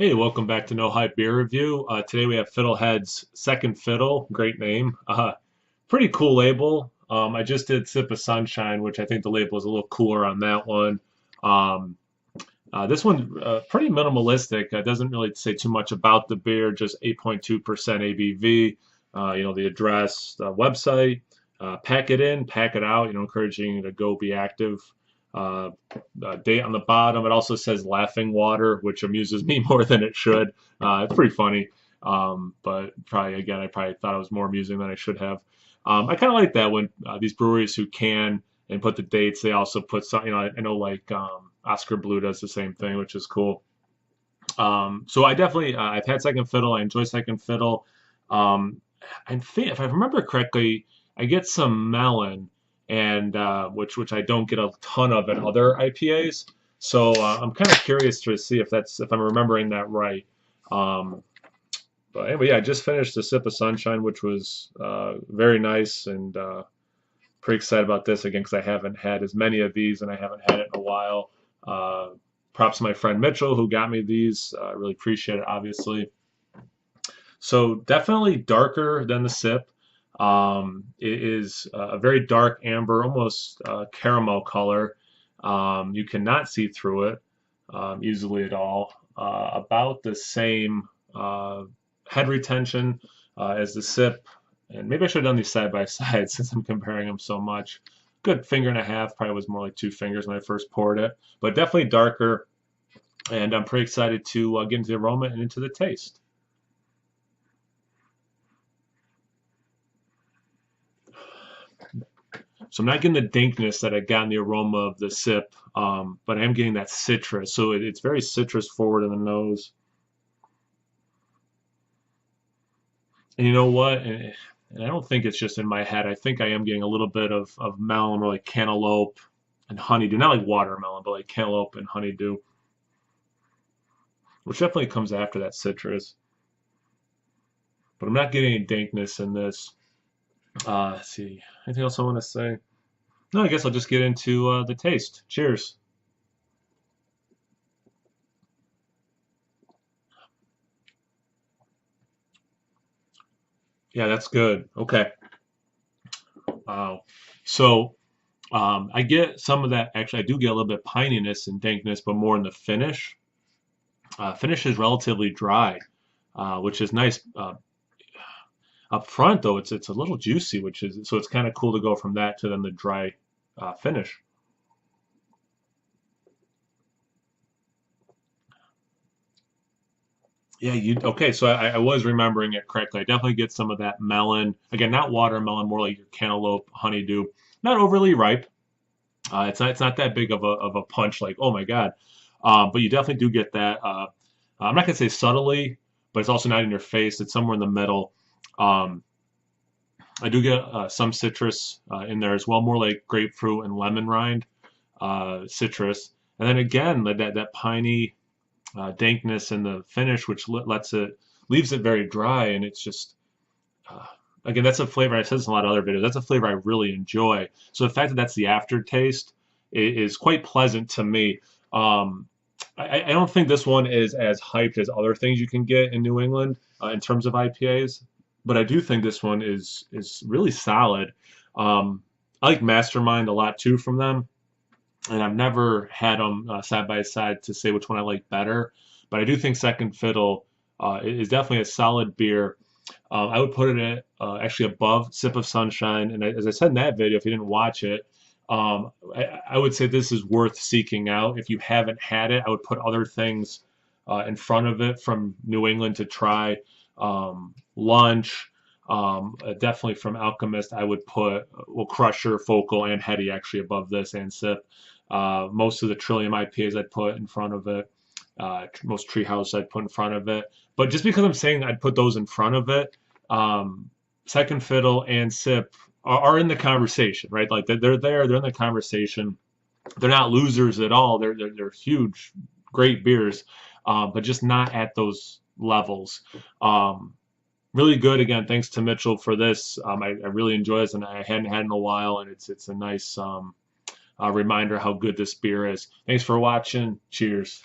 Hey, welcome back to No Hype Beer Review. Today we have Fiddlehead's Second Fiddle. Great name. Pretty cool label. I just did Sip of Sunshine, which I think the label is a little cooler on that one. Um, this one pretty minimalistic. Doesn't really say too much about the beer, just 8.2% ABV. The address, the website. Pack it in, pack it out. Encouraging you to go be active. Uh, Date on the bottom. It also says laughing water, which amuses me more than it should. It's pretty funny. But probably, again, I probably thought it was more amusing than I should have. I kind of like that when these breweries who can and put the dates, they also put some, I know like Oscar Blue does the same thing, which is cool. So I definitely, I've had Second Fiddle. I enjoy Second Fiddle. Um, I think, if I remember correctly, I get some melon, and which I don't get a ton of in other IPAs. So I'm kind of curious to see if I'm remembering that right. Um, but anyway, yeah, I just finished the Sip of Sunshine, which was very nice, and pretty excited about this again because I haven't had as many of these and I haven't had it in a while. Uh, Props to my friend Mitchell who got me these. I really appreciate it, obviously. So definitely darker than the sip. It is a very dark amber, almost caramel color. You cannot see through it easily at all. About the same head retention as the sip. And maybe I should have done these side by side since I'm comparing them so much. Good finger and a half, probably was more like 2 fingers when I first poured it, but definitely darker. And I'm pretty excited to get into the aroma and into the taste. So I'm not getting the dankness that I got in the aroma of the sip, but I am getting that citrus. So it's very citrus forward in the nose. And you know what? And I don't think it's just in my head. I think I am getting a little bit of melon or like cantaloupe and honeydew. Not like watermelon, but like cantaloupe and honeydew, which definitely comes after that citrus. But I'm not getting any dankness in this. Let's see. Anything else I want to say? No, I guess I'll just get into the taste. Cheers. Yeah, that's good. Okay. Wow. So I get some of that. Actually, I do get a little bit of pininess and dankness, but more in the finish. Finish is relatively dry, which is nice. Up front, though, it's a little juicy, which is so it's kind of cool to go from that to then the dry finish. Yeah, you okay? So I was remembering it correctly. I definitely get some of that melon. Again, not watermelon, more like your cantaloupe, honeydew. Not overly ripe. It's not that big of a punch. Like oh my God, but you definitely do get that. I'm not gonna say subtly, but it's also not in your face. It's somewhere in the middle. Um, I do get some citrus in there as well, more like grapefruit and lemon rind citrus. And then again, that piney dankness in the finish, which lets it leaves it very dry, and it's just uh, again that's a flavor. I said this in a lot of other videos. That's a flavor I really enjoy. So the fact that that's the aftertaste is quite pleasant to me. I don't think this one is as hyped as other things you can get in New England in terms of IPAs, but I do think this one is really solid. I like Mastermind a lot too from them, and I've never had them side by side to say which one I like better. But I do think Second Fiddle is definitely a solid beer. I would put it at, actually above Sip of Sunshine. And as I said in that video, if you didn't watch it, I would say this is worth seeking out. If you haven't had it, I would put other things in front of it from New England to try. Lunch, definitely from Alchemist, I would put well Crusher, Focal, and Heady actually above this and Sip. Most of the Trillium IPAs I'd put in front of it. Most Treehouse I'd put in front of it. But just because I'm saying I'd put those in front of it, um, Second Fiddle and Sip are in the conversation, right? Like they're there, they're in the conversation. They're not losers at all. They're huge, great beers, but just not at those levels. Um, Really good again. Thanks to Mitchell for this. I really enjoy this, and I hadn't had it in a while, and it's a nice reminder how good this beer is. Thanks for watching. Cheers.